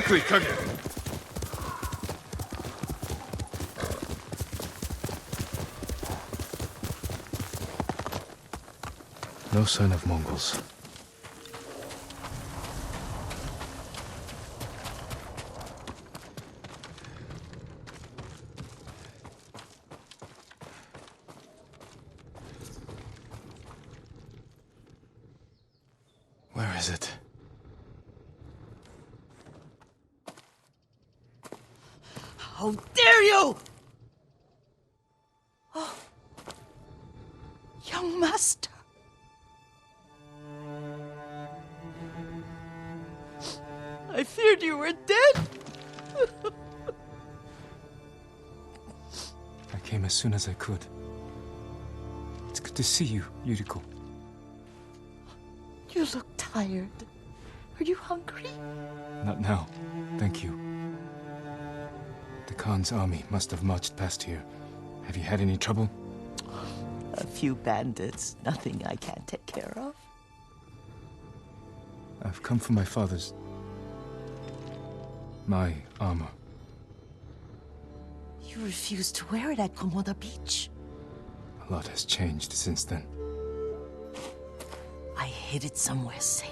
Quickly, Kage! No sign of Mongols. Where is it? How dare you! Oh, young master. I feared you were dead. I came as soon as I could. It's good to see you, Yuriko. You look tired. Are you hungry? Not now, thank you. The Khan's army must have marched past here. Have you had any trouble? A few bandits. Nothing I can't take care of. I've come for my father's... my armor. You refused to wear it at Komoda Beach. A lot has changed since then. I hid it somewhere safe.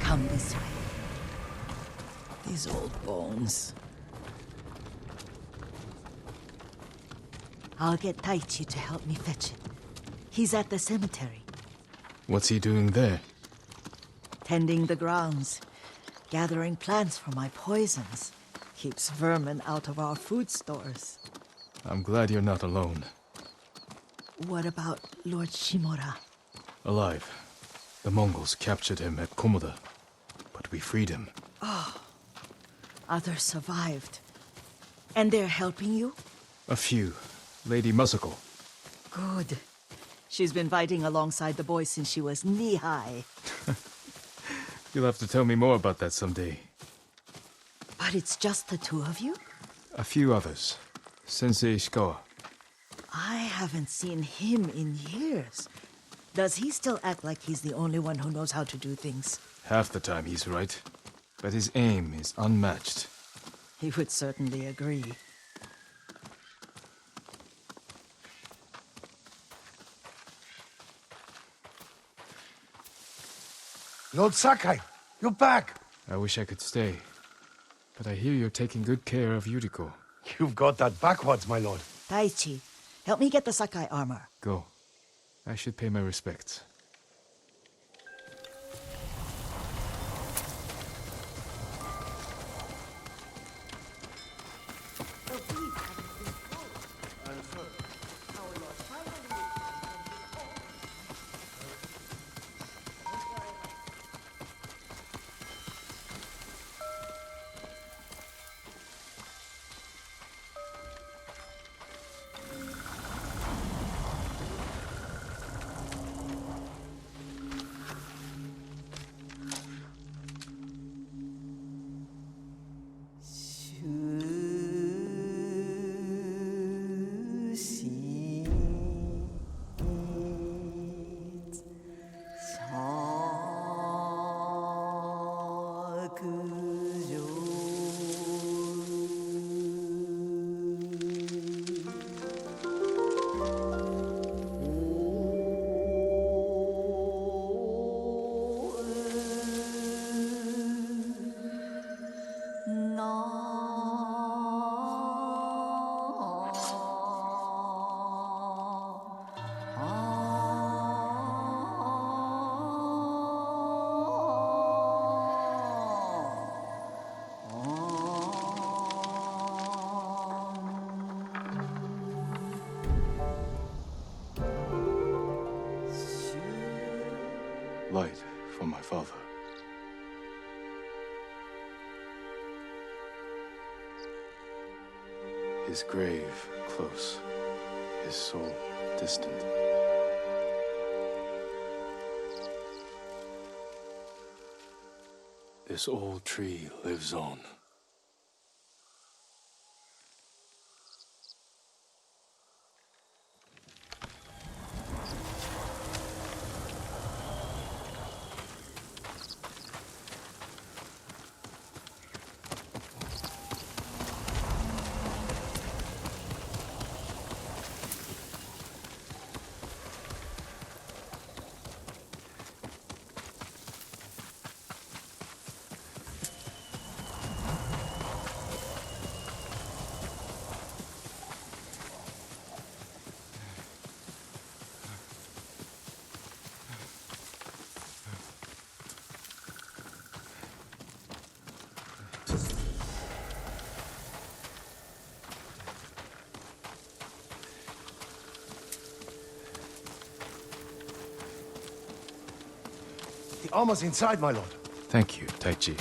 Come this way. These old bones. I'll get Taichi to help me fetch it. He's at the cemetery. What's he doing there? Tending the grounds. Gathering plants for my poisons. Keeps vermin out of our food stores. I'm glad you're not alone. What about Lord Shimura? Alive. The Mongols captured him at Komoda, but we freed him. Others survived. And they're helping you? A few. Lady Masako. Good. She's been fighting alongside the boys since she was knee-high. You'll have to tell me more about that someday. But it's just the two of you? A few others. Sensei Ishikawa. I haven't seen him in years. Does he still act like he's the only one who knows how to do things? Half the time he's right. But his aim is unmatched. He would certainly agree. Lord Sakai, you're back. I wish I could stay. But I hear you're taking good care of Yuriko. You've got that backwards, my lord. Taichi, help me get the Sakai armor. Go. I should pay my respects. Light for my father. His grave close, his soul distant. This old tree lives on. almost inside, my lord. Thank you, Taichi.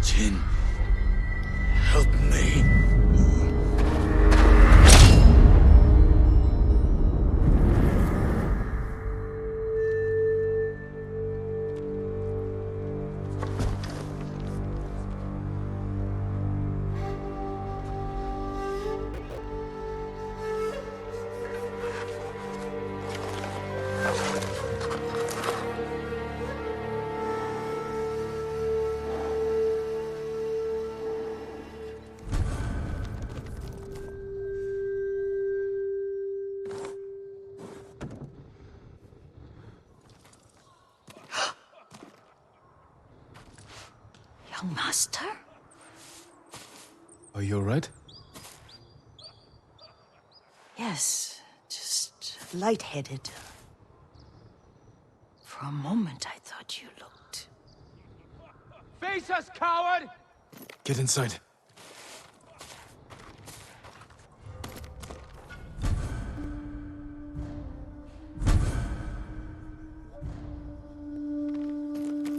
Jin, help me. Young master? Are you alright? Yes, just lightheaded. For a moment, I thought you looked... Face us, coward! Get inside.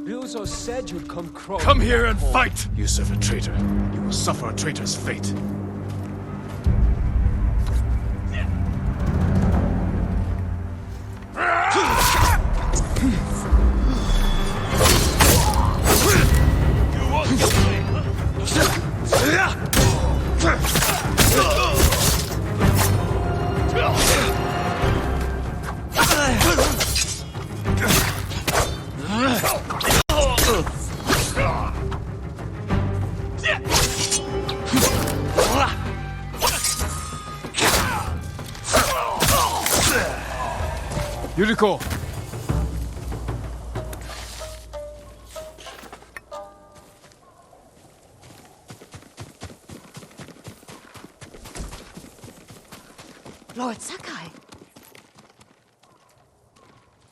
Ryuzo said you'd come crawling. Come here and fight! You serve a traitor. You will suffer a traitor's fate. Yuriko! Lord Sakai,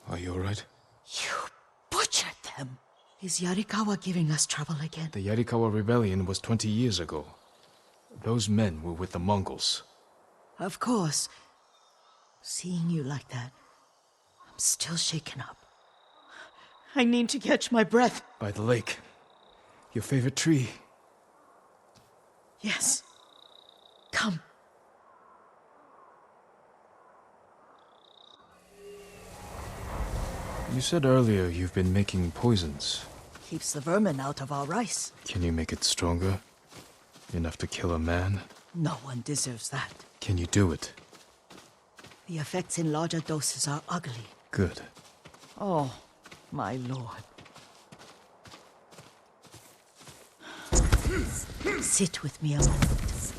Are you alright? you butchered them. Is Yarikawa giving us trouble again? The Yarikawa rebellion was 20 years ago. Those men were with the Mongols. Of course. Seeing you like that, I'm still shaken up. I need to catch my breath. By the lake. Your favorite tree. Yes. Come. You said earlier you've been making poisons. Keeps the vermin out of our rice. Can you make it stronger? Enough to kill a man? No one deserves that. Can you do it? The effects in larger doses are ugly. Good. Oh, my lord. Sit with me a moment.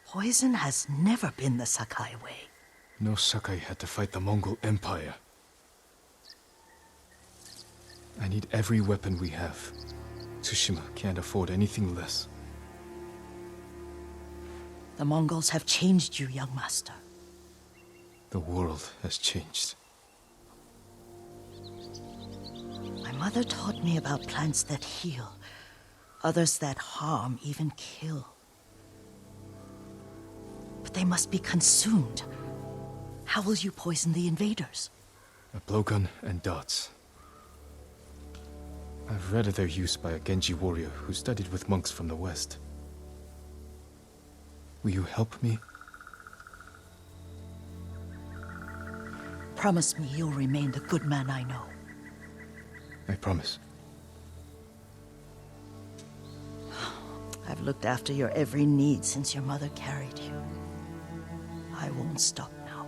Poison has never been the Sakai way. No Sakai had to fight the Mongol Empire. I need every weapon we have. Tsushima can't afford anything less. The Mongols have changed you, young master. The world has changed. My mother taught me about plants that heal, others that harm, even kill. But they must be consumed. How will you poison the invaders? A blowgun and dots. I've read of their use by a Genji warrior who studied with monks from the west. Will you help me? Promise me you'll remain the good man I know. I promise. I've looked after your every need since your mother carried you. I won't stop now.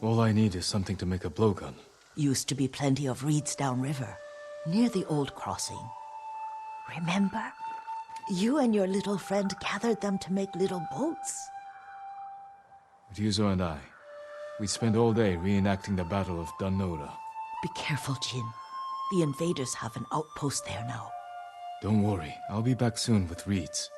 All I need is something to make a blowgun. Used to be plenty of reeds downriver, near the old crossing. Remember? You and your little friend gathered them to make little boats. Ryuzo and I, we'd spend all day reenacting the Battle of Danora. Be careful, Jin. The invaders have an outpost there now. Don't worry, I'll be back soon with reeds.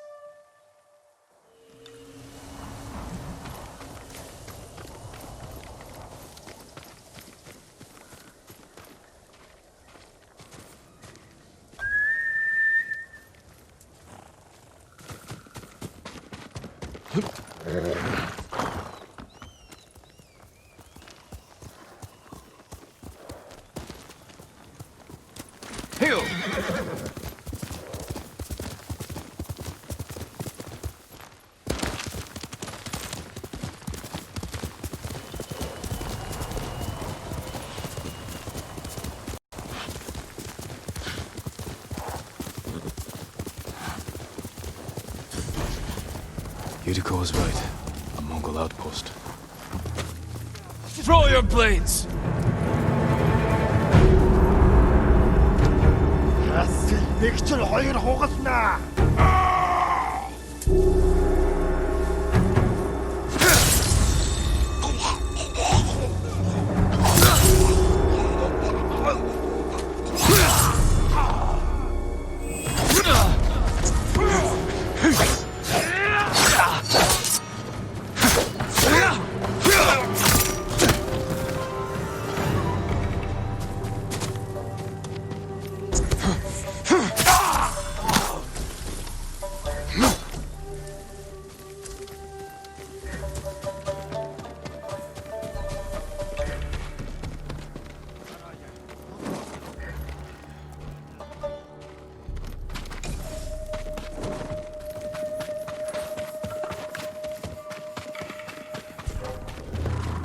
Yuriko was right. A Mongol outpost. Throw your blades! Нэгчл хоёр хугалнаа.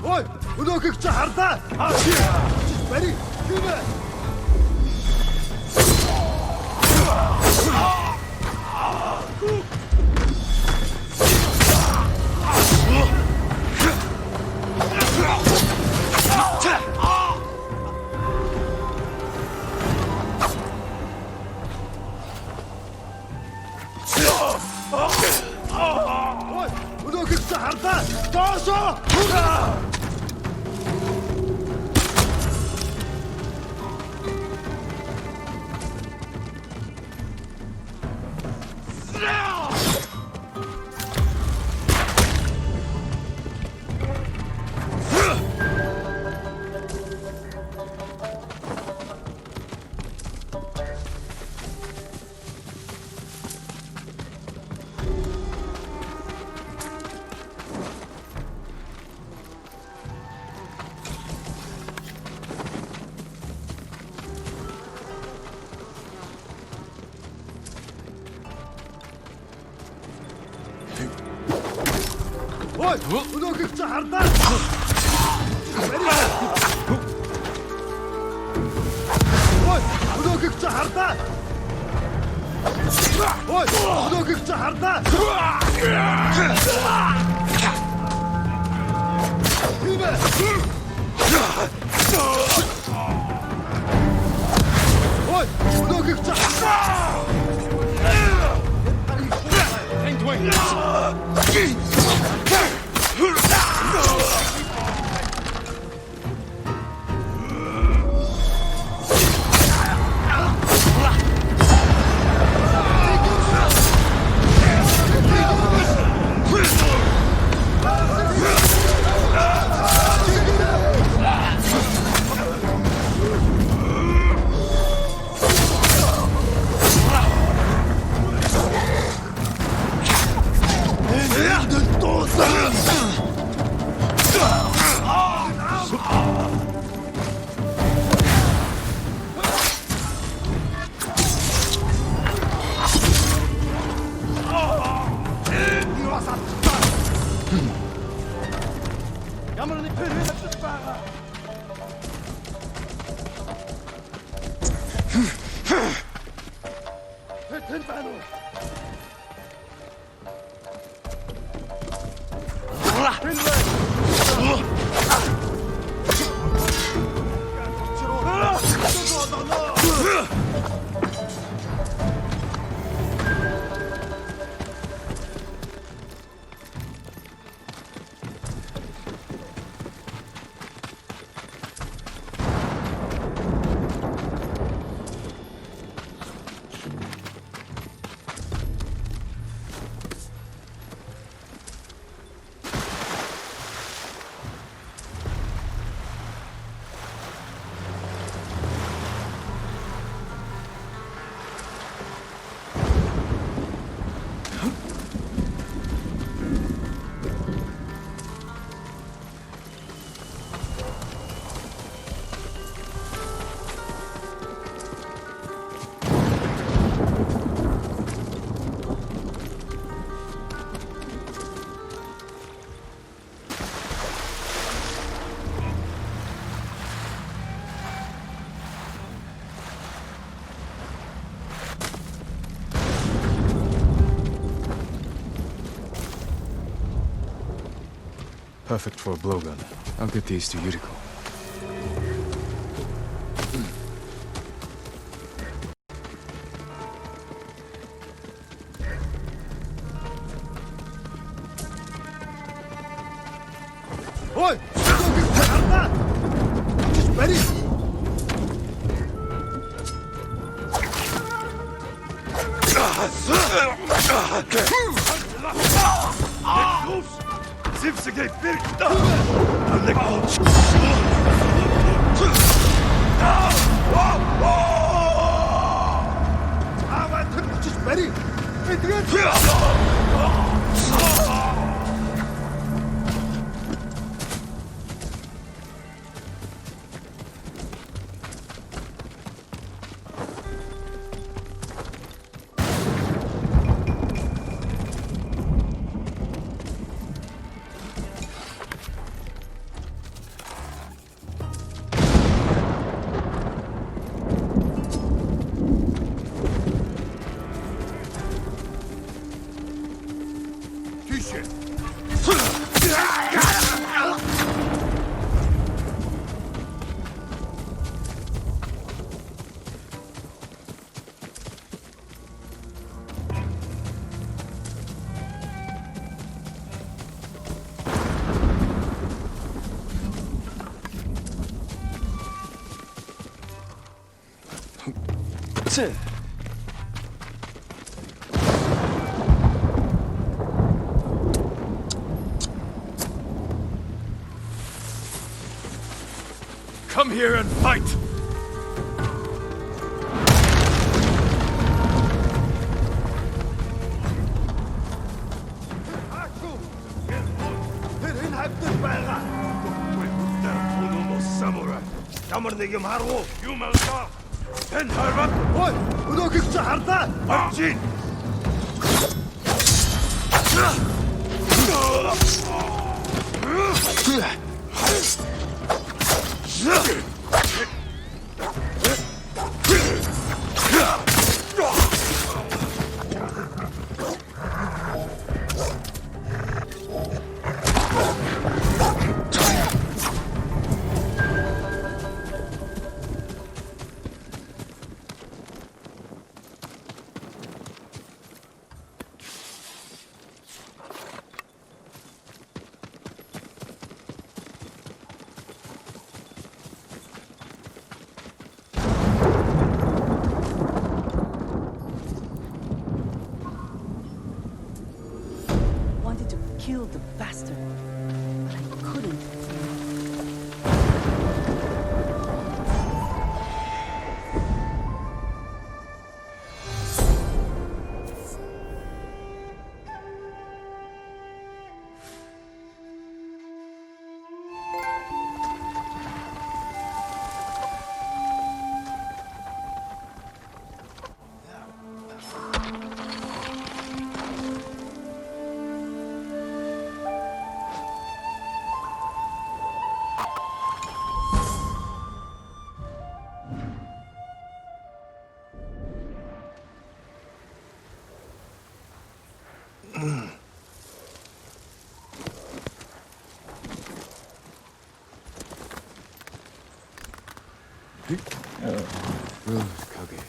Ой, өнөөхийг чи харлаа. Бари, хэмээ. Ой, өнөөхийг чи харлаа. Доошоо. Ой, өнөөхийг чи харлаа. Ой, өнөөхийг чи харлаа. Ой, өнөөхийг чи харлаа. Ой, өнөөхийг чи харлаа. Perfect for a blowgun. I'll get these to Yuriko. Oi! Look at that! Just ready! Just ready! Come here and fight! Ямар нэг юм харуу. Юм алгаа. Тэн харват. Ой, өнөөхийг чи хардаа. Орчин. Kill the bastard, but I couldn't. Kage.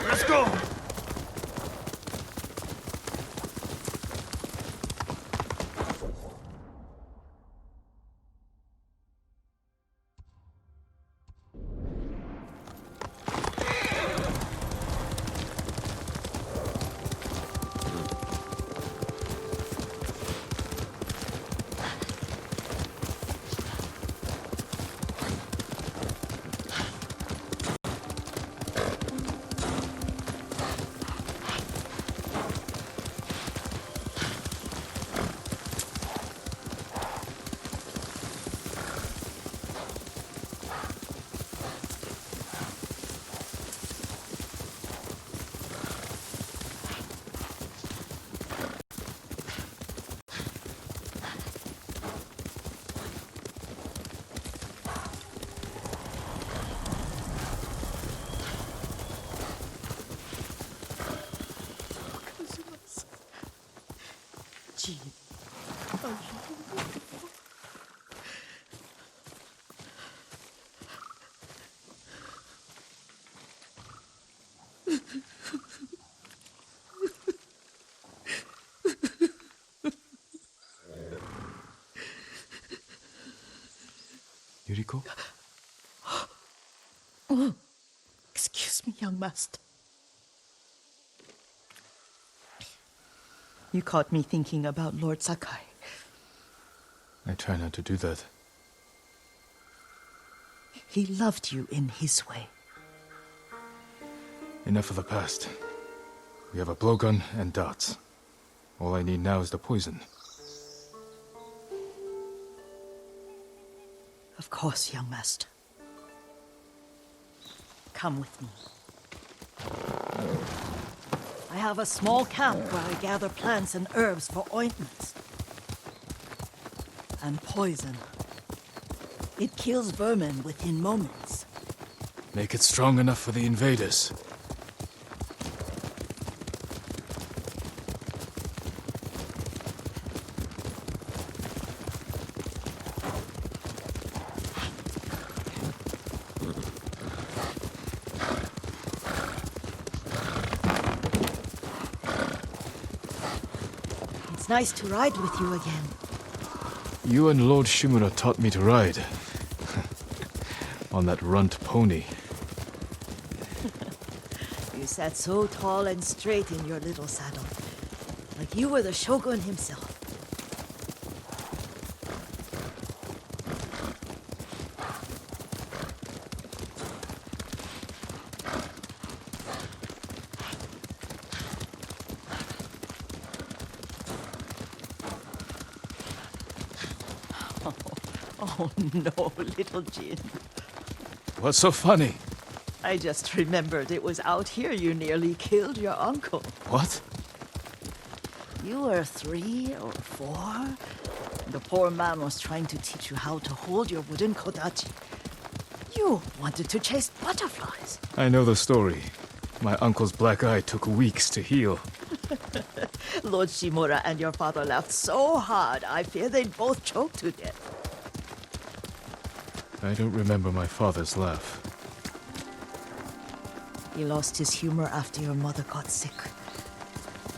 Let's go. Jean. Yuriko? Excuse me, young master. You caught me thinking about Lord Sakai. I try not to do that. He loved you in his way. Enough of the past. We have a blowgun and darts. All I need now is the poison. Of course, young master. Come with me. I have a small camp where I gather plants and herbs for ointments. And poison. It kills vermin within moments. Make it strong enough for the invaders. It's nice to ride with you again. You and Lord Shimura taught me to ride. On that runt pony. You sat so tall and straight in your little saddle. Like you were the shogun himself. Oh no, little Jin. What's so funny? I just remembered it was out here you nearly killed your uncle. What? You were 3 or 4. The poor man was trying to teach you how to hold your wooden kodachi. You wanted to chase butterflies. I know the story. My uncle's black eye took weeks to heal. Lord Shimura and your father laughed so hard, I fear they'd both choke to death. I don't remember my father's laugh. He lost his humor after your mother got sick.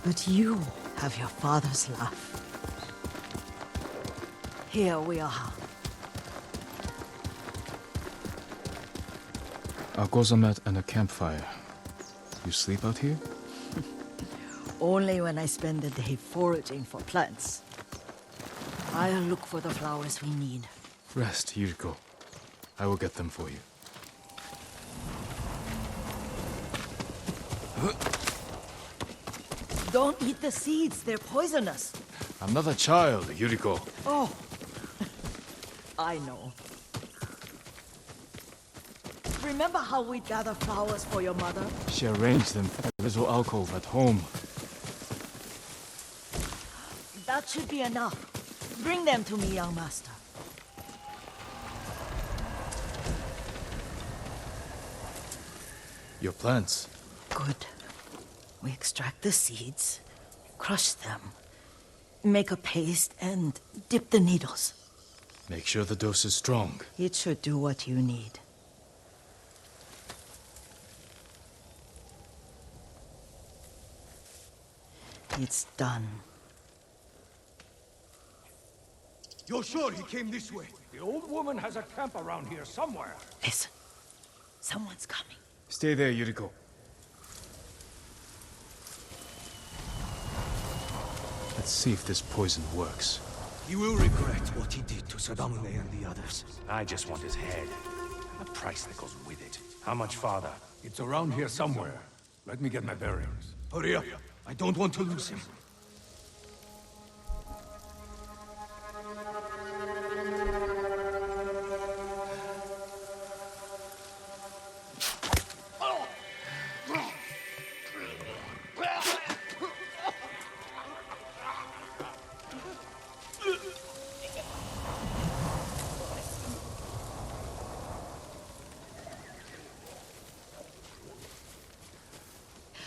But you have your father's laugh. Here we are. A gozamat and a campfire. You sleep out here? Only when I spend the day foraging for plants. I'll look for the flowers we need. Rest, Yuriko. I will get them for you. Don't eat the seeds, they're poisonous. I'm not a child, Yuriko. Oh, I know. Remember how we'd gather flowers for your mother? She arranged them in a little alcove at home. That should be enough. Bring them to me, young master. Your plants. Good. We extract the seeds, crush them, make a paste, and dip the needles. Make sure the dose is strong. It should do what you need. It's done. You're sure he came this way? The old woman has a camp around here somewhere. Listen. Someone's coming. Stay there, Yuriko. Let's see if this poison works. He will regret what he did to Sadamune and the others. I just want his head. And the price that goes with it. How much farther? It's around here somewhere. Let me get my bearings. Hurry up. I don't want to lose him.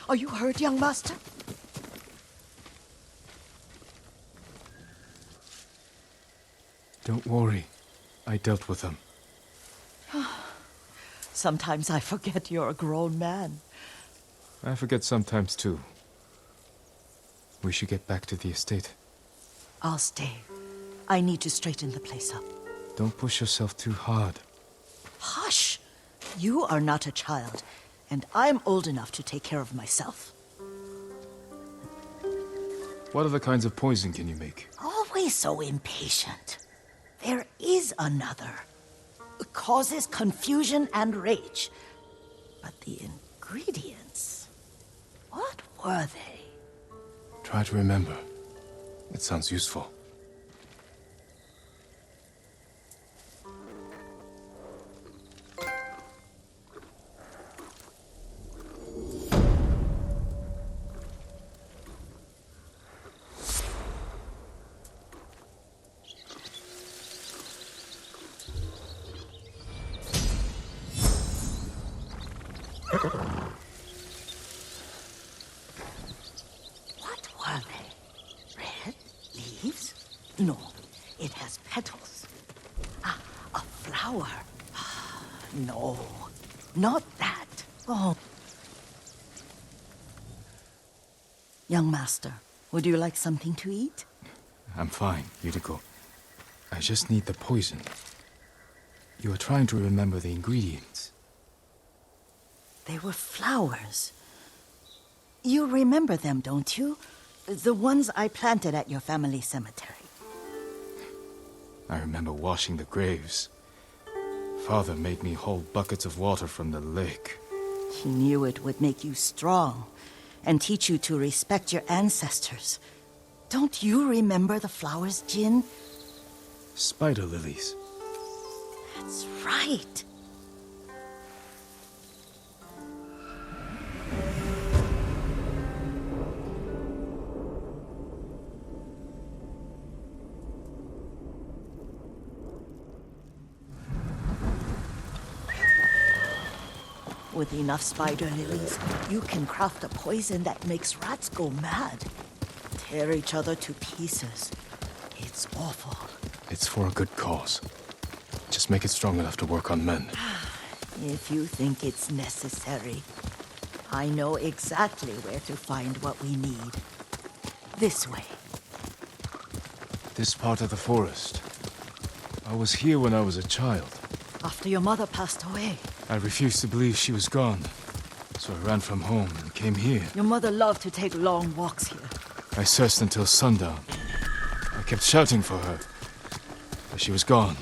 Are you hurt, young master? Don't worry. I dealt with them. Sometimes I forget you're a grown man. I forget sometimes too. We should get back to the estate. I'll stay. I need to straighten the place up. Don't push yourself too hard. Hush! You are not a child, and I'm old enough to take care of myself. What other kinds of poison can you make? Always so impatient. There is another. It causes confusion and rage. But the ingredients... what were they? Try to remember. It sounds useful. What were they? Red leaves? No, it has petals. Ah, a flower. No, not that. Oh. Young master, would you like something to eat? I'm fine, Yuriko. I just need the poison. You are trying to remember the ingredients. They were flowers. You remember them, don't you? The ones I planted at your family cemetery. I remember washing the graves. Father made me hold buckets of water from the lake. He knew it would make you strong and teach you to respect your ancestors. Don't you remember the flowers, Jin? Spider lilies. That's right. With enough spider lilies, you can craft a poison that makes rats go mad. Tear each other to pieces. It's awful. It's for a good cause. Just make it strong enough to work on men. If you think it's necessary, I know exactly where to find what we need. This way. This part of the forest. I was here when I was a child. After your mother passed away. I refused to believe she was gone. So I ran from home and came here. Your mother loved to take long walks here. I searched until sundown. I kept shouting for her. But she was gone.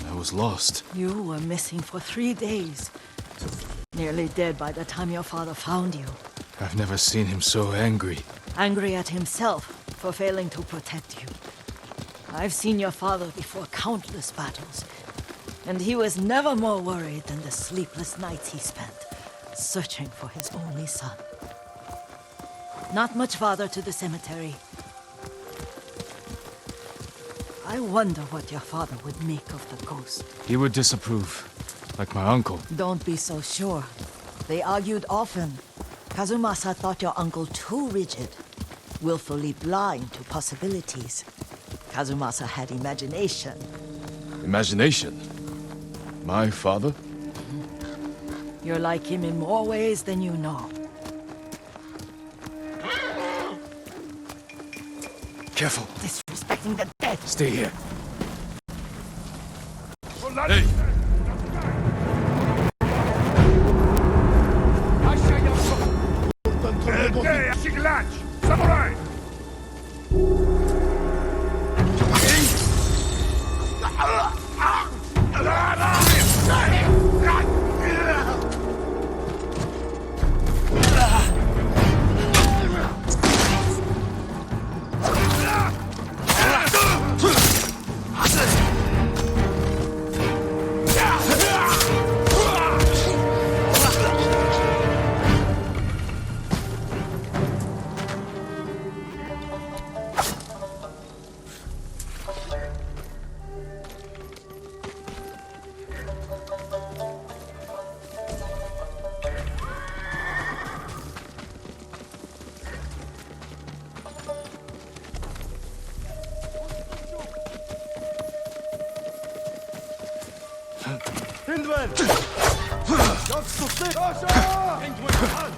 I was lost. You were missing for 3 days. Nearly dead by the time your father found you. I've never seen him so angry. Angry at himself for failing to protect you. I've seen your father before countless battles. And he was never more worried than the sleepless nights he spent searching for his only son. Not much farther to the cemetery. I wonder what your father would make of the ghost. He would disapprove, like my uncle. Don't be so sure. They argued often. Kazumasa thought your uncle too rigid, willfully blind to possibilities. Kazumasa had imagination. Imagination? My father? You're like him in more ways than you know. Careful. Disrespecting the dead. Stay here. Hey! Samurai! Энд байна. Явц тустай. Энд байна.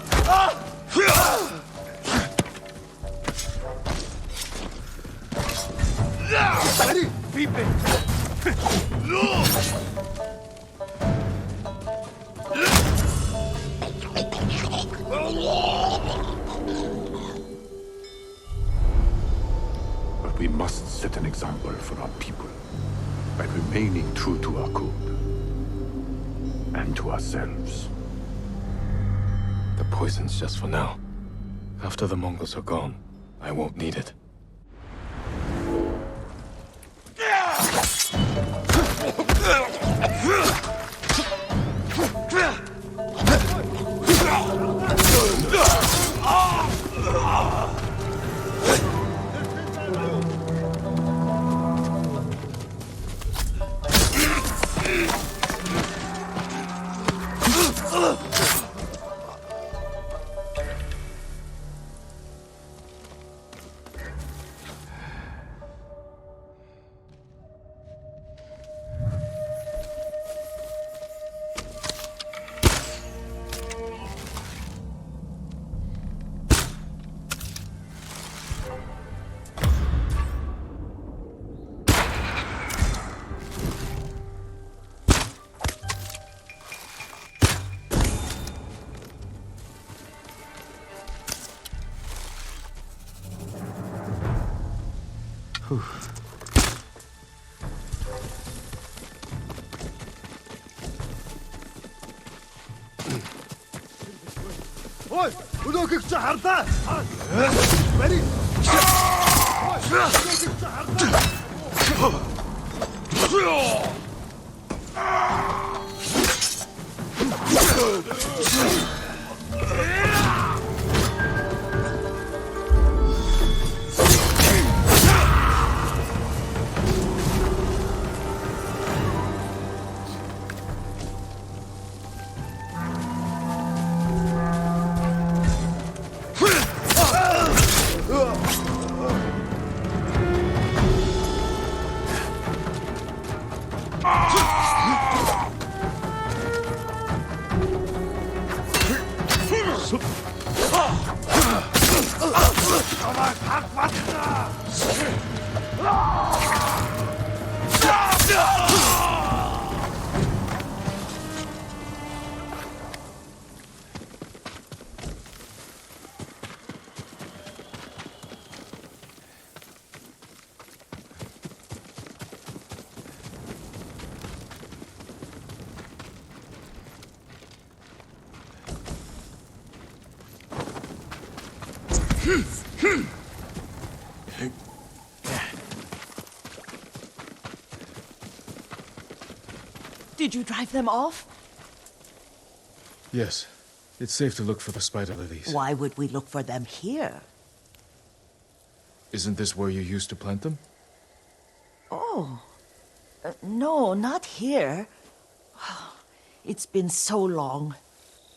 Ари, бибэ. But we must set an example for our people by remaining true to our code and to ourselves. The poison's just for now. After the Mongols are gone, I won't need it. Ой, өнөөхийг чи харлаа. Бари. Өнөөхийг чи харлаа. Did you drive them off? Yes. It's safe to look for the spider lilies. Why would we look for them here? Isn't this where you used to plant them? Oh. No, not here. It's been so long.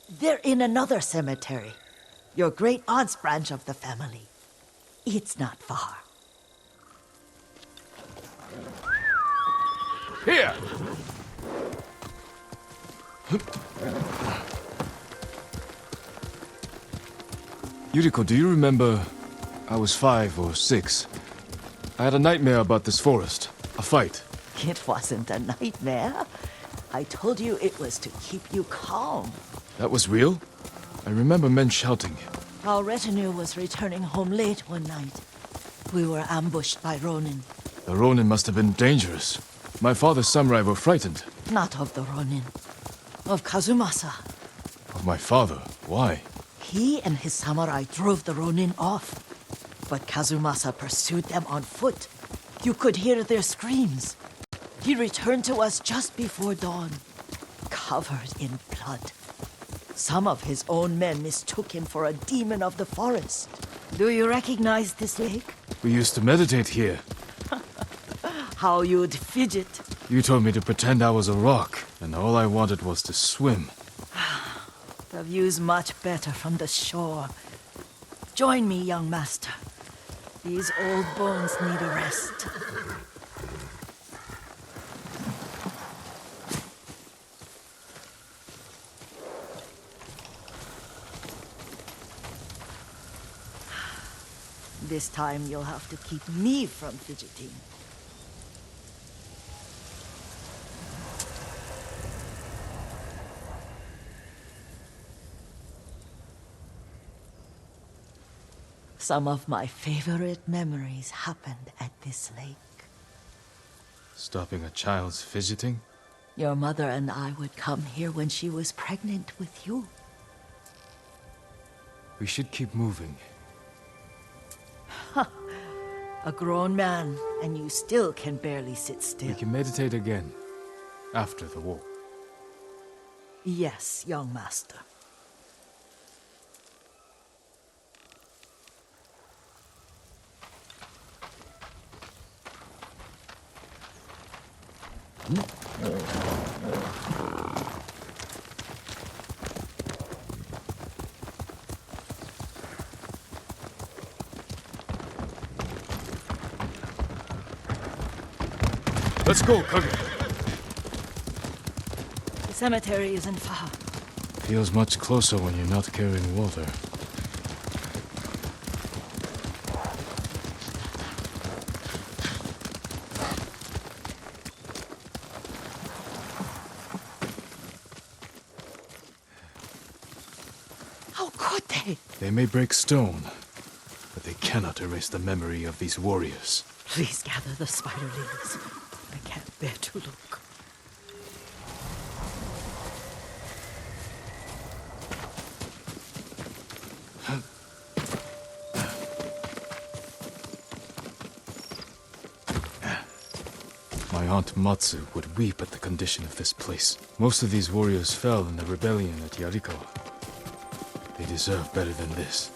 They're in another cemetery. Your great aunt's branch of the family. It's not far. Here! Yuriko, do you remember? I was 5 or 6. I had a nightmare about this forest. A fight. It wasn't a nightmare. I told you it was to keep you calm. That was real? I remember men shouting. Our retinue was returning home late one night. We were ambushed by Ronin. The Ronin must have been dangerous. My father's samurai were frightened. Not of the Ronin. Of Kazumasa. Of my father? Why? He and his samurai drove the Ronin off. But Kazumasa pursued them on foot. You could hear their screams. He returned to us just before dawn, covered in blood. Some of his own men mistook him for a demon of the forest. Do you recognize this lake? We used to meditate here. How you'd fidget. You told me to pretend I was a rock, and all I wanted was to swim. The view's much better from the shore. Join me, young master. These old bones need a rest. This time you'll have to keep me from fidgeting. Some of my favorite memories happened at this lake. Stopping a child's fidgeting? Your mother and I would come here when she was pregnant with you. We should keep moving. A grown man, and you still can barely sit We still. can meditate again. After the war. Yes, young master. Let's go, Kage. The cemetery isn't far. Feels much closer when you're not carrying water. How could they? They may break stone, but they cannot erase the memory of these warriors. Please gather the spider lilies. I can't bear to look. My aunt Matsu would weep at the condition of this place. Most of these warriors fell in the rebellion at Yarikawa. They deserve better than this.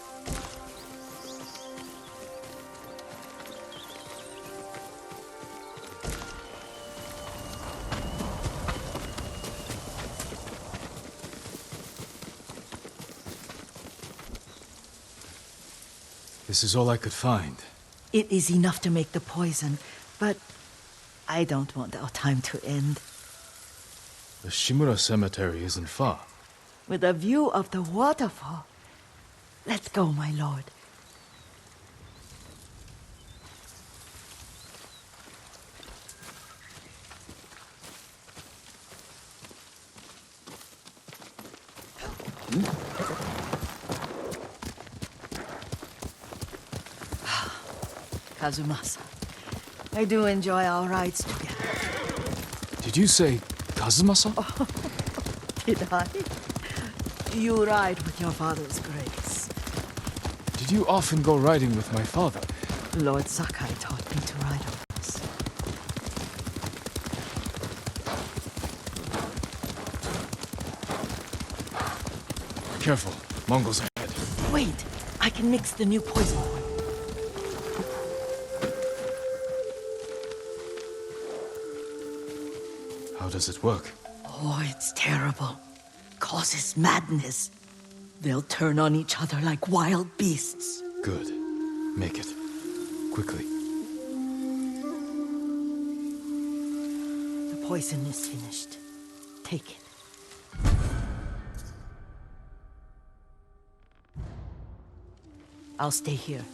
This is all I could find. It is enough to make the poison, but I don't want our time to end. The Shimura Cemetery isn't far. With a view of the waterfall. Let's go, my lord. Kazumasa, I do enjoy our rides together. Did you say Kazumasa? Did I? You ride with your father's grace. Did you often go riding with my father? Lord Sakai taught me to ride a horse. Careful, Mongols ahead. Wait, I can mix the new poison for you. How does it work? Oh, it's terrible. Causes madness. They'll turn on each other like wild beasts. Good. Make it. Quickly. The poison is finished. Take it. I'll stay here.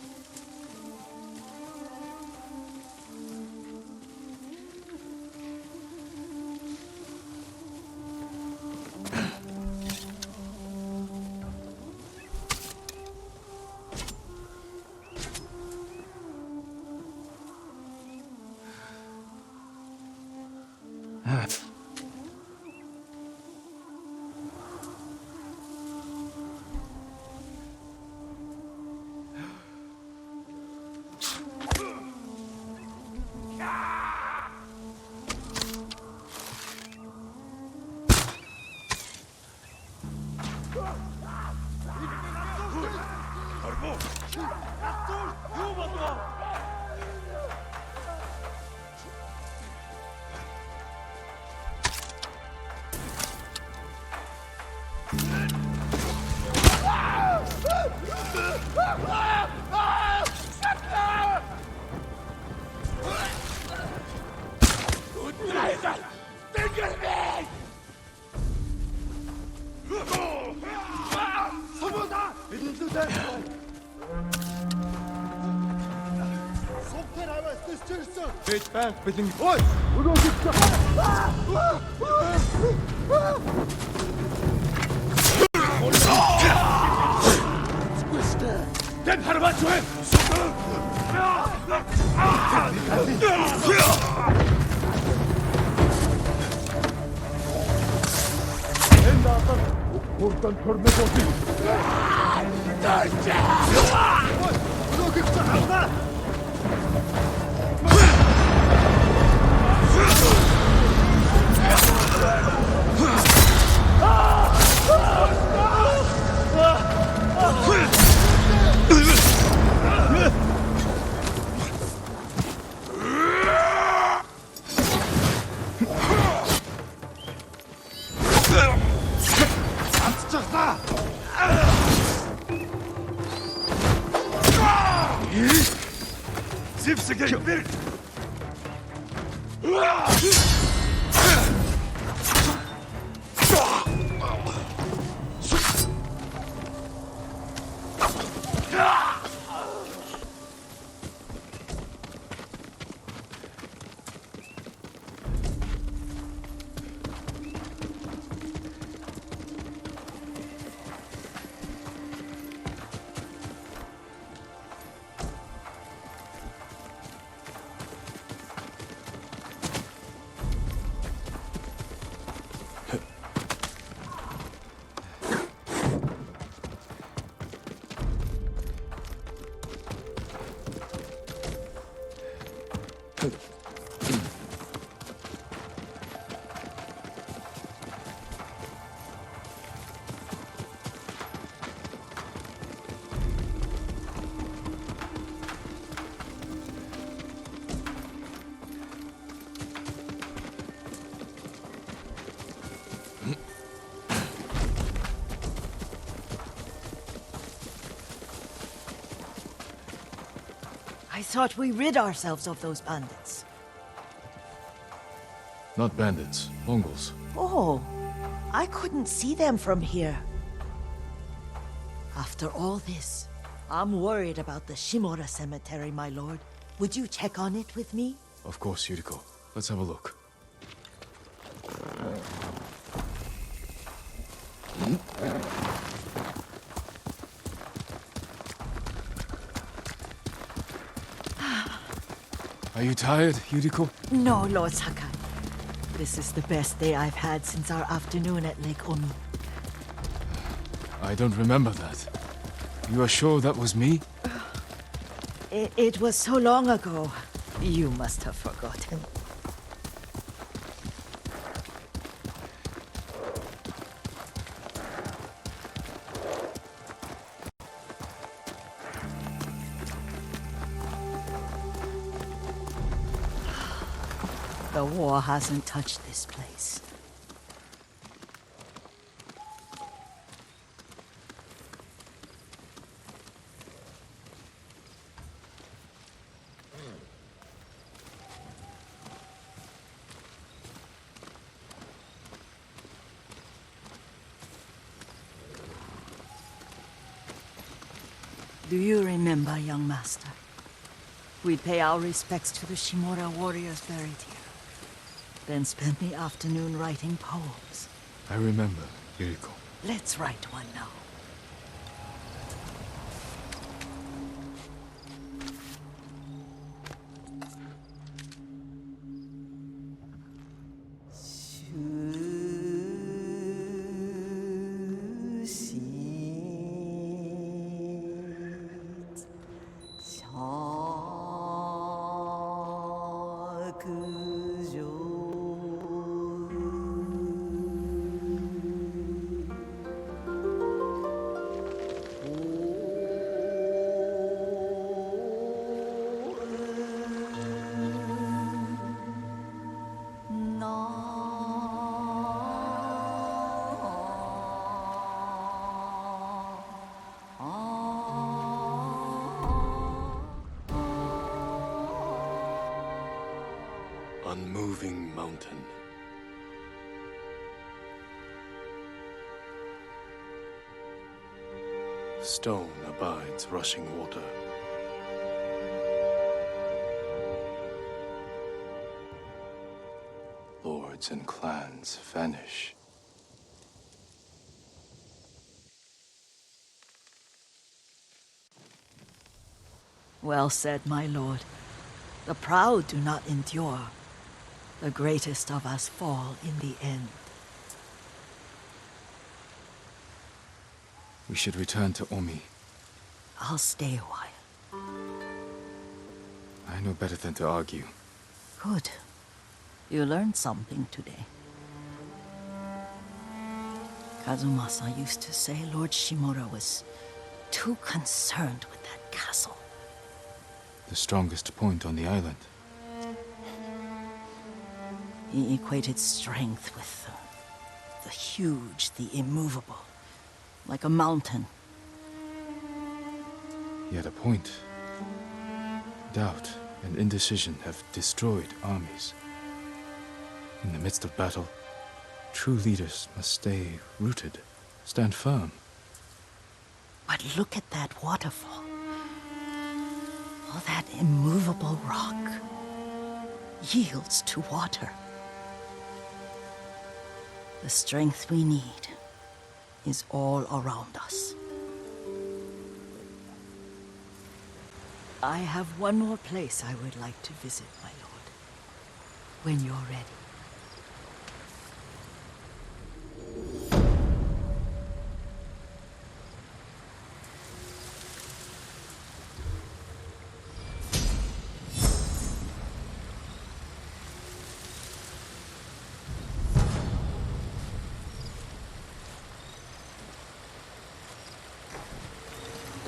I thought we rid ourselves of those bandits. Not bandits, Mongols. Oh, I couldn't see them from here. After all this, I'm worried about the Shimura cemetery, my lord. Would you check on it with me? Of course, Yuriko. Let's have a look. Are you tired, Yuriko? No, Lord Sakai. This is the best day I've had since our afternoon at Lake Omi. I don't remember that. You are sure that was me? It was so long ago. You must have forgotten. The war hasn't touched this place. Do you remember, young master? We'd pay our respects to the Shimura warriors buried here. Then spend the afternoon writing poems. I remember, Yuriko. Let's write one now. Unmoving mountain. Stone abides rushing water. lords and clans vanish. Well said, my lord. The proud do not endure. The greatest of us fall in the end. We should return to Omi. I'll stay a while. I know better than to argue. Good. You learned something today. Kazumasa used to say Lord Shimura was too concerned with that castle. The strongest point on the island. He equated strength with the huge, the immovable. Like a mountain. Yet a point. Doubt and indecision have destroyed armies. In the midst of battle, true leaders must stay rooted, stand firm. But look at that waterfall. All that immovable rock yields to water. The strength we need is all around us. I have one more place I would like to visit, my lord. When you're ready.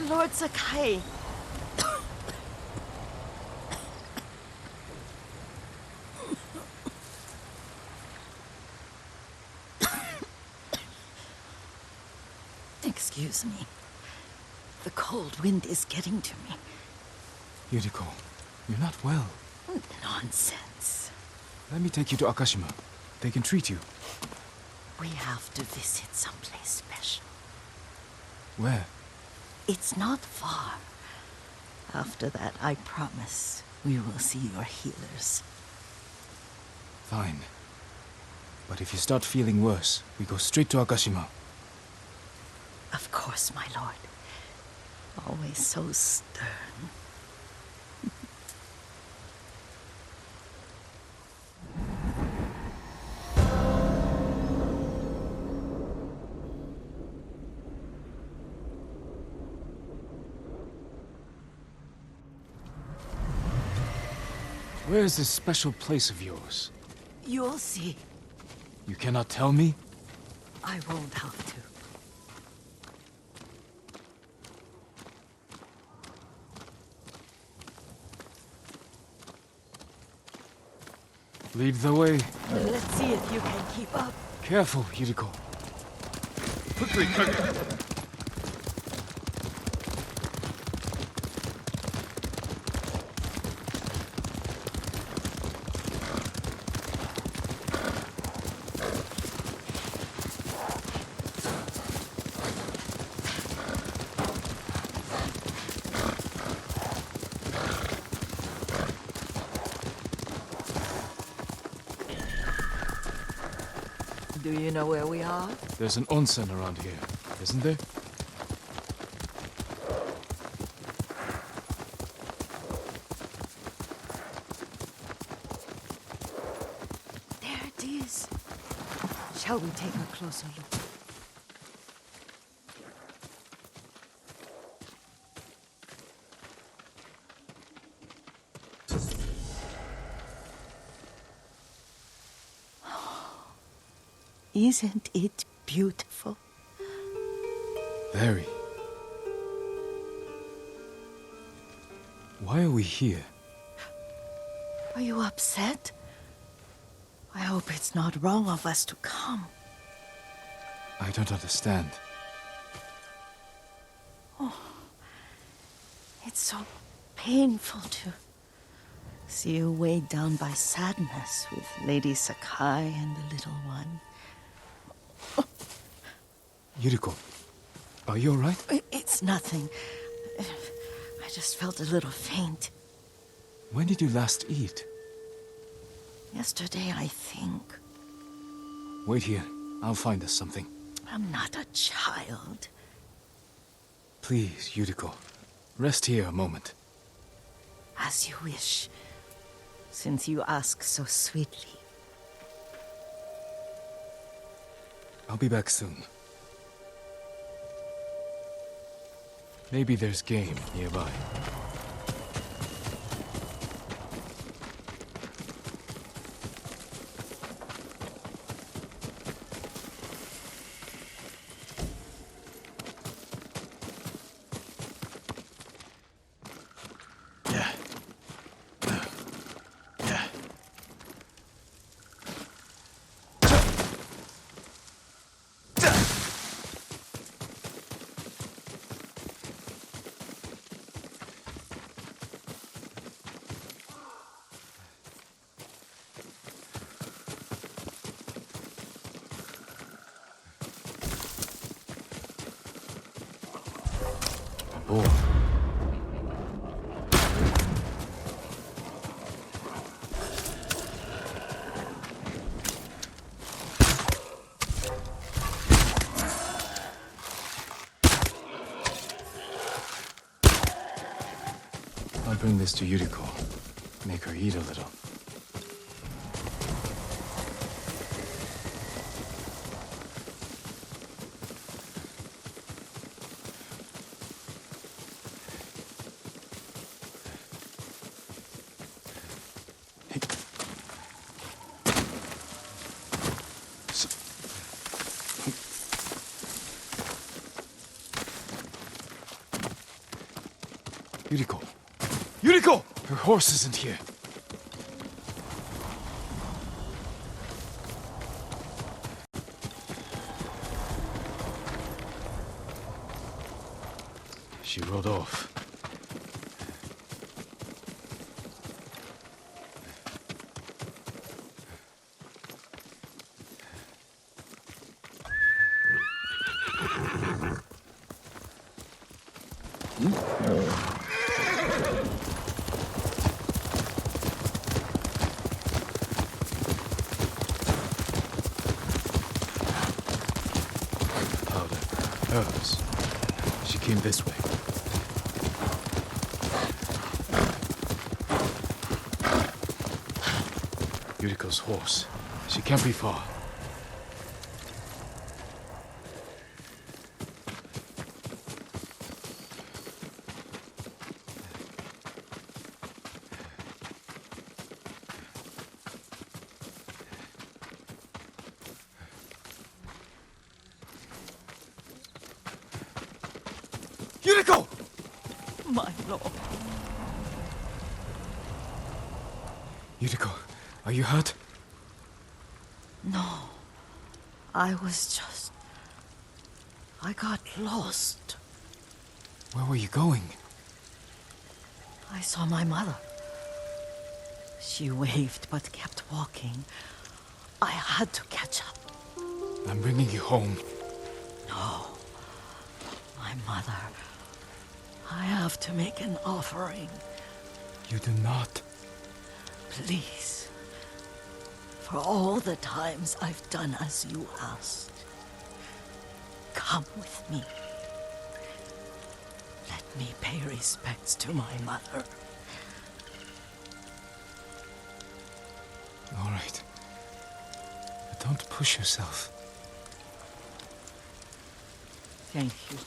Lord Sakai. Excuse me. The cold wind is getting to me. Yuriko, you're not well. Nonsense. Let me take you to Akashima. They can treat you. We have to visit someplace special. Where? It's not far. After that, I promise we will see your healers. Fine. But if you start feeling worse, we go straight to Akashima. Of course, my lord. Always so stern. Where is this special place of yours? You'll see. You cannot tell me? I won't have to. Lead the way. Let's see if you can keep up. Careful, Yuriko. Quickly, Kage! Do you know where we are? There's an onsen around here, isn't there? There it is. Shall we take a closer look? Isn't it beautiful? Very. Why are we here? Are you upset? I hope it's not wrong of us to come. I don't understand. It's so painful to see you weighed down by sadness with Lady Sakai and the little one. Yuriko, are you alright? It's nothing. I just felt a little faint. When did you last eat? Yesterday, I think. Wait here. I'll find us something. I'm not a child. Please, Yuriko. Rest here a moment. As you wish, since you ask so sweetly. I'll be back soon. Maybe there's game nearby. Oh. I'll bring this to Yuriko. Make her eat a little. Yuriko! Yuriko! Her horse isn't here. She rode off. Herbs. She came this way. Yuriko's horse. She can't be far. Yuriko! My lord. Yuriko, are you hurt? No. I got lost. Where were you going? I saw my mother. She waved but kept walking. I had to catch up. I'm bringing you home. No. My mother. I have to make an offering. You do not. Please. For all the times I've done as you asked. Come with me. Let me pay respects to my mother. All right. But don't push yourself. Thank you.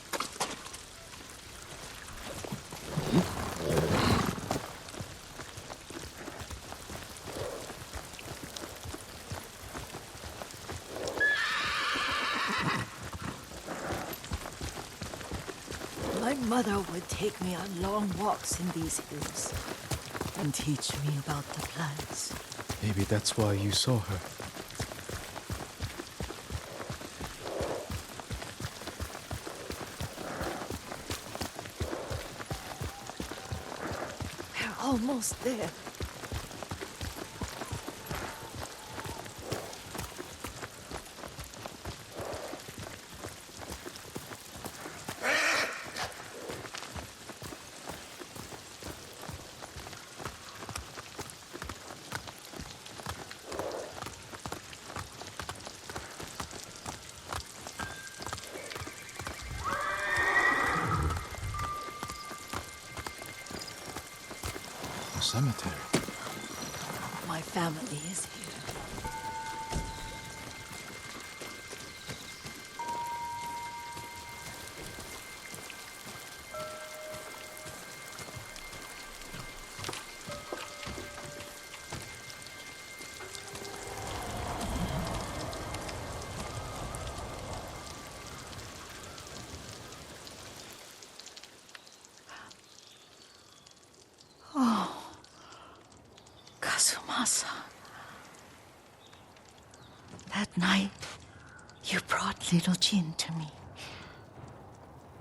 My mother would take me on long walks in these hills and teach me about the plants. Maybe that's why you saw her. We're almost there. cemetery. My family is here. Kazumasa. That night, you brought little Jin to me.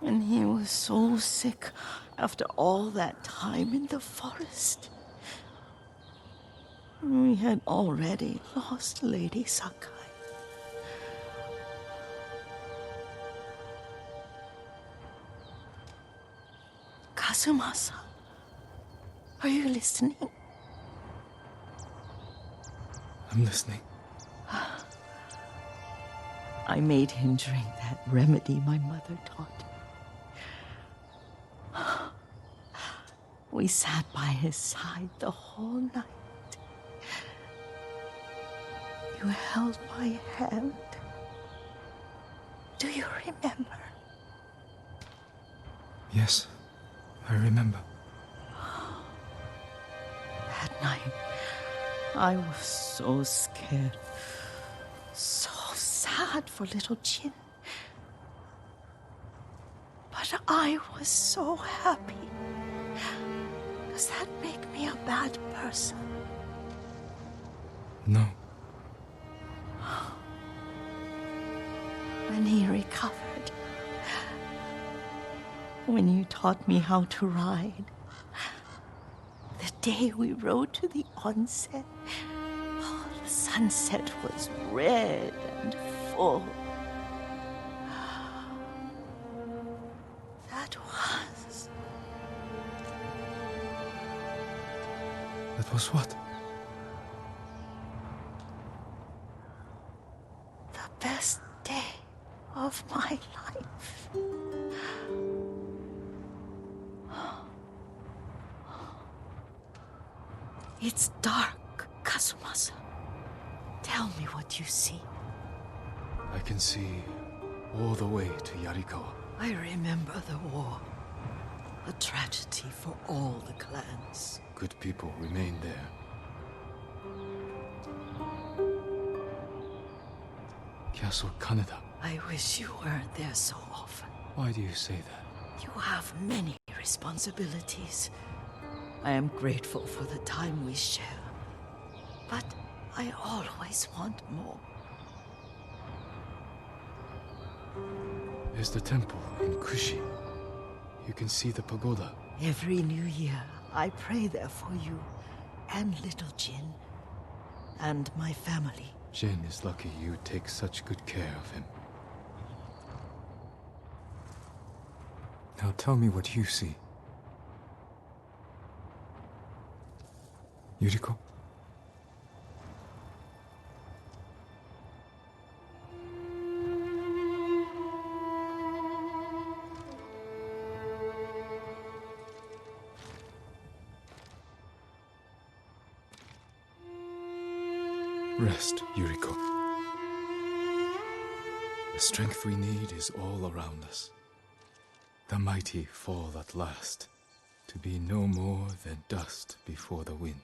And he was so sick after all that time in the forest. We had already lost Lady Sakai. Kazumasa, are you listening? I'm listening. I made him drink that remedy my mother taught me. We sat by his side the whole night. You held my hand. Do you remember? Yes, I remember. That night, I was so scared, so sad for little Jin. But I was so happy. Does that make me a bad person? No. When he recovered, when you taught me how to ride, the day we rode to the onsen, oh, the sunset was red and full. That was... That was what? the best day of my life. It's dark, Kazumasa. Tell me what you see. I can see all the way to Yarikawa. I remember the war. A tragedy for all the clans. Good people remain there. Castle Kaneda. I wish you weren't there so often. Why do you say that? You have many responsibilities. I am grateful for the time we share. But I always want more. There's the temple in Kushi. You can see the pagoda. Every new year, I pray there for you and little Jin and my family. Jin is lucky you take such good care of him. Now tell me what you see. Yuriko? Rest, Yuriko. The strength we need is all around us. The mighty fall at last, to be no more than dust before the wind.